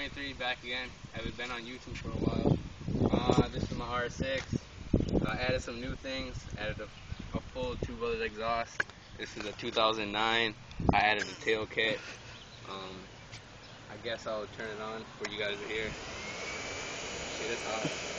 23 back again. Haven't been on YouTube for a while. This is my R6. I added some new things. Added a full 2-bullet exhaust. This is a 2009. I added a tail kit. I guess I'll turn it on for you guys to hear. Shit, it's hot.